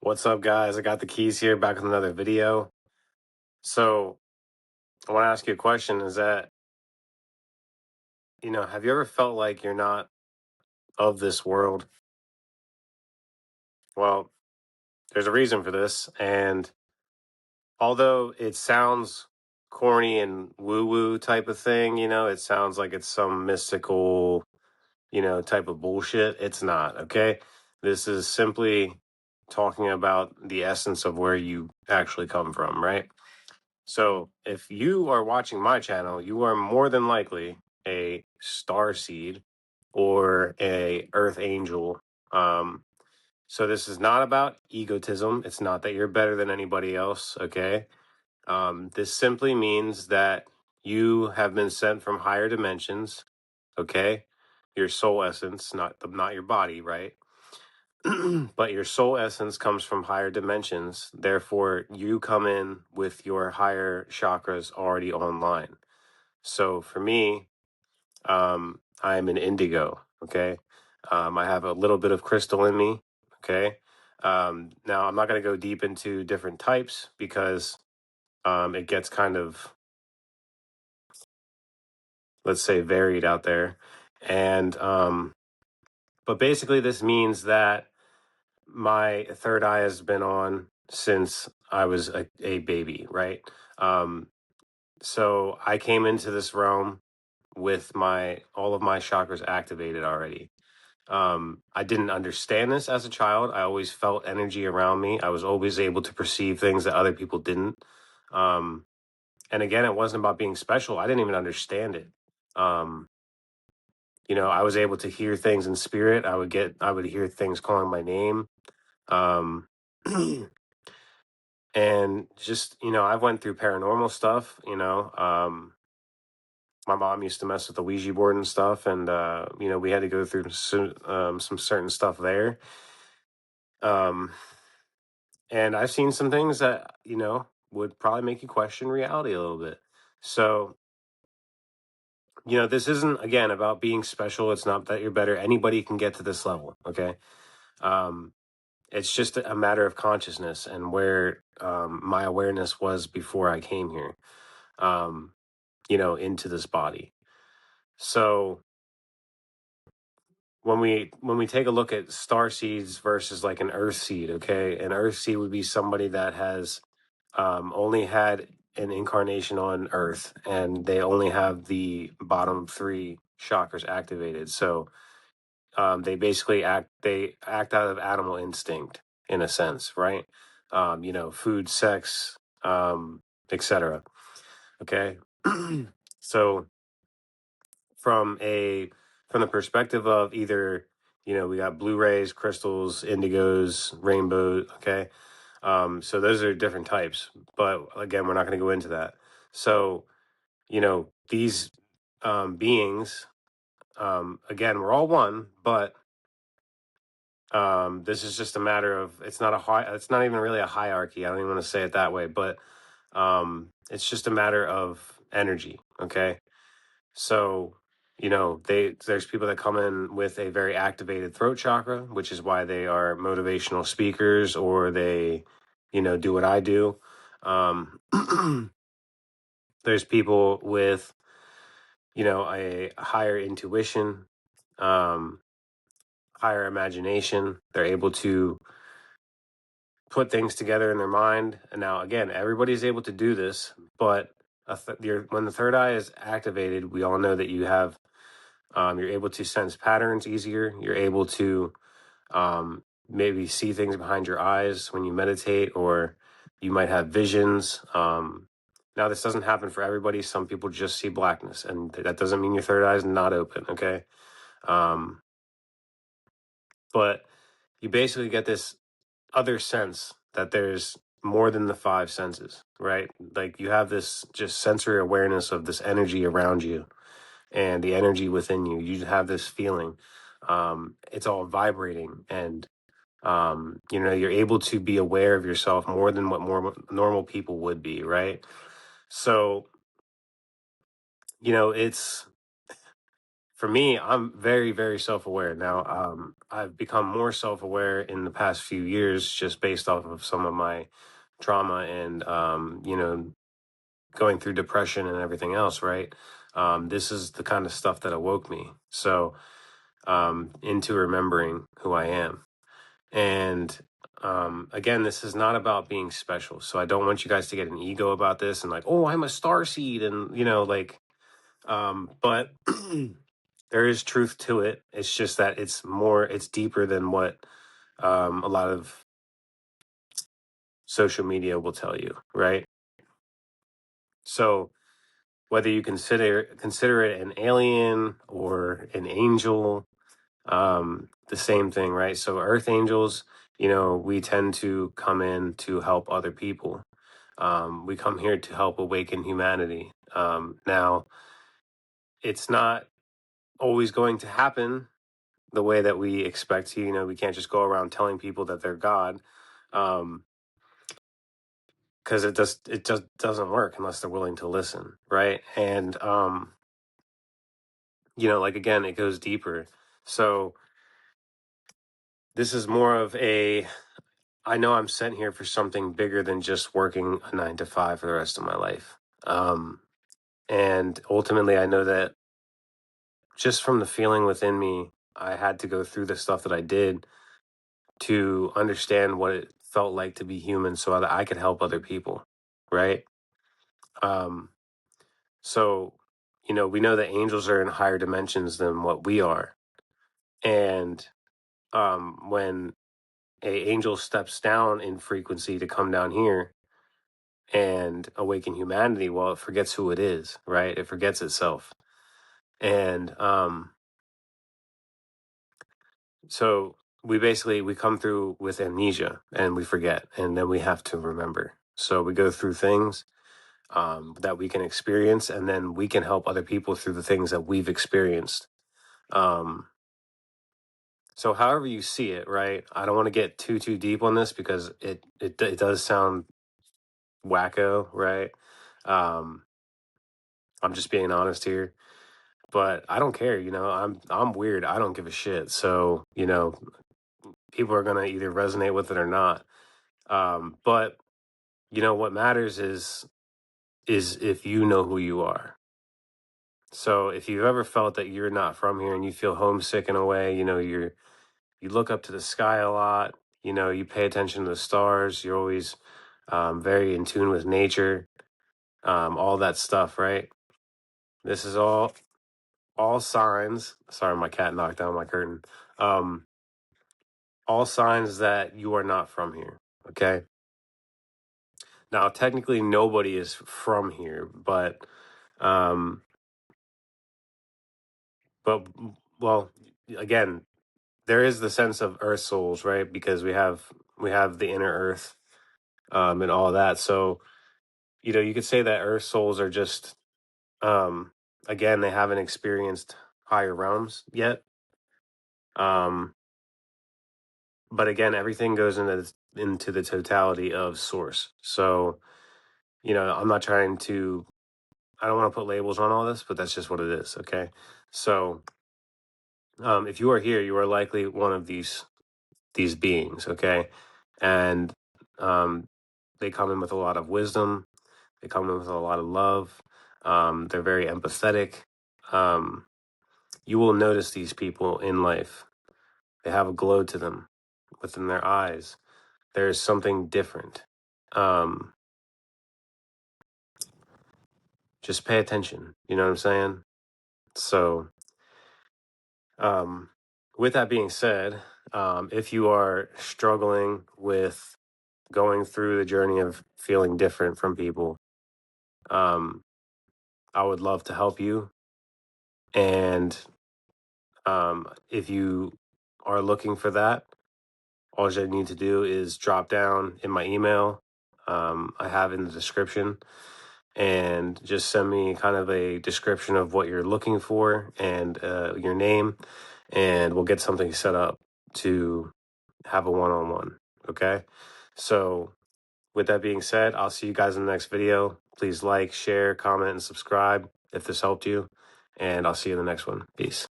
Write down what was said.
What's up, guys? I got the keys here, back with another video. So, I want to ask you a question. Is that, have you ever felt like you're not of this world? Well, there's a reason for this. And although it sounds corny and woo-woo type of thing, it sounds like it's some mystical, type of bullshit. It's not, okay? This is simply talking about the essence of where you actually come from, right? So if you are watching my channel, you are more than likely a star seed or a earth angel. Um, so this is not about egotism. It's not that you're better than anybody else. Okay. This simply means that you have been sent from higher dimensions. Okay. Your soul essence, not your body, right? But your soul essence comes from higher dimensions. Therefore, you come in with your higher chakras already online. So for me, I'm an indigo. Okay. I have a little bit of crystal in me. Okay. Now, I'm not going to go deep into different types because it gets kind of, let's say, varied out there. And, but basically, this means that my third eye has been on since I was a baby, right? Um, so I came into this realm with my all of my chakras activated already. I didn't understand this as a child. I always felt energy around me. I was always able to perceive things that other people didn't. Um, and again, it wasn't about being special. I didn't even understand it. Um, I was able to hear things in spirit. I would hear things calling my name. Um, and just I've went through paranormal stuff. My mom used to mess with the Ouija board and stuff, and we had to go through some certain stuff there. um and I've seen some things that would probably make you question reality a little bit. So this isn't, again, about being special. It's not that you're better. Anybody can get to this level. Okay. um it's just a matter of consciousness and where my awareness was before I came here, um, into this body. So when we take a look at star seeds versus like an earth seed, okay, an earth seed would be somebody that has only had an incarnation on earth, and they only have the bottom three chakras activated. So they act out of animal instinct in a sense, right? Food, sex, etc. Okay. So from a from the perspective of either, we got blue rays, crystals, indigos, rainbow. Okay. So those are different types, but again, we're not going to go into that. So these beings, again, we're all one, but this is just a matter of, it's not even really a hierarchy. I don't even want to say it that way, but it's just a matter of energy. Okay. So, there's people that come in with a very activated throat chakra, which is why they are motivational speakers, or they, do what I do. Um, there's people with, a higher intuition, um, higher imagination. They're able to put things together in their mind. And now, again, everybody's able to do this, but when the third eye is activated, we all know that you're able to sense patterns easier. You're able to maybe see things behind your eyes when you meditate, or you might have visions. Now, this doesn't happen for everybody. Some people just see blackness, and that doesn't mean your third eye is not open, okay? Um, but you basically get this other sense that there's more than the five senses, right? Like, you have this just sensory awareness of this energy around you and the energy within you. You have this feeling. It's all vibrating, and you're able to be aware of yourself more than what more normal people would be, right? So it's for me, I'm very, very self-aware now. I've become more self-aware in the past few years, just based off of some of my trauma and going through depression and everything else. Right. This is the kind of stuff that awoke me. So into remembering who I am. And again, this is not about being special. So I don't want you guys to get an ego about this and like, oh, I'm a star seed, and but there is truth to it. It's just that it's deeper than what a lot of social media will tell you, right? So whether you consider it an alien or an angel, the same thing, right? So earth angels, we tend to come in to help other people. We come here to help awaken humanity. Now, it's not always going to happen the way that we expect to. We can't just go around telling people that they're God, because it just doesn't work unless they're willing to listen, right? And like, again, it goes deeper. So this is more of a, I know I'm sent here for something bigger than just working a 9 to 5 for the rest of my life. And ultimately, I know that just from the feeling within me, I had to go through the stuff that I did to understand what it felt like to be human so that I could help other people, right? Um, so, we know that angels are in higher dimensions than what we are. And when a angel steps down in frequency to come down here and awaken humanity, well, it forgets who it is, right? It forgets itself. And so we come through with amnesia and we forget, and then we have to remember. So we go through things that we can experience, and then we can help other people through the things that we've experienced. Um, so however you see it, right? I don't want to get too deep on this because it does sound wacko, right? Um, I'm just being honest here, but I don't care. I'm weird. I don't give a shit. So people are gonna either resonate with it or not. But what matters is if you know who you are. So if you've ever felt that you're not from here and you feel homesick in a way, you look up to the sky a lot, you pay attention to the stars, you're always very in tune with nature, all that stuff, right? This is all signs. Sorry, my cat knocked down my curtain. Um, all signs that you are not from here. Okay. Now, technically, nobody is from here, um, but well, again, there is the sense of Earth souls, right? Because we have the inner Earth, and all that. So you could say that Earth souls are just, um, again, they haven't experienced higher realms yet. Um, but again, everything goes into the totality of source. So I'm not trying to. I don't want to put labels on all this, but that's just what it is. Okay, so if you are here, you are likely one of these beings. Okay, and um, they come in with a lot of wisdom. They come in with a lot of love. They're very empathetic. Um, you will notice these people in life. They have a glow to them within their eyes. There's something different. Um, just pay attention. You know what I'm saying? So, um, with that being said, if you are struggling with going through the journey of feeling different from people, um, I would love to help you. And if you are looking for that, all you need to do is drop down in my email. I have in the description, and just send me kind of a description of what you're looking for and your name, and we'll get something set up to have a one-on-one. Okay. So with that being said, I'll see you guys in the next video. Please like, share, comment, and subscribe if this helped you, and I'll see you in the next one. Peace.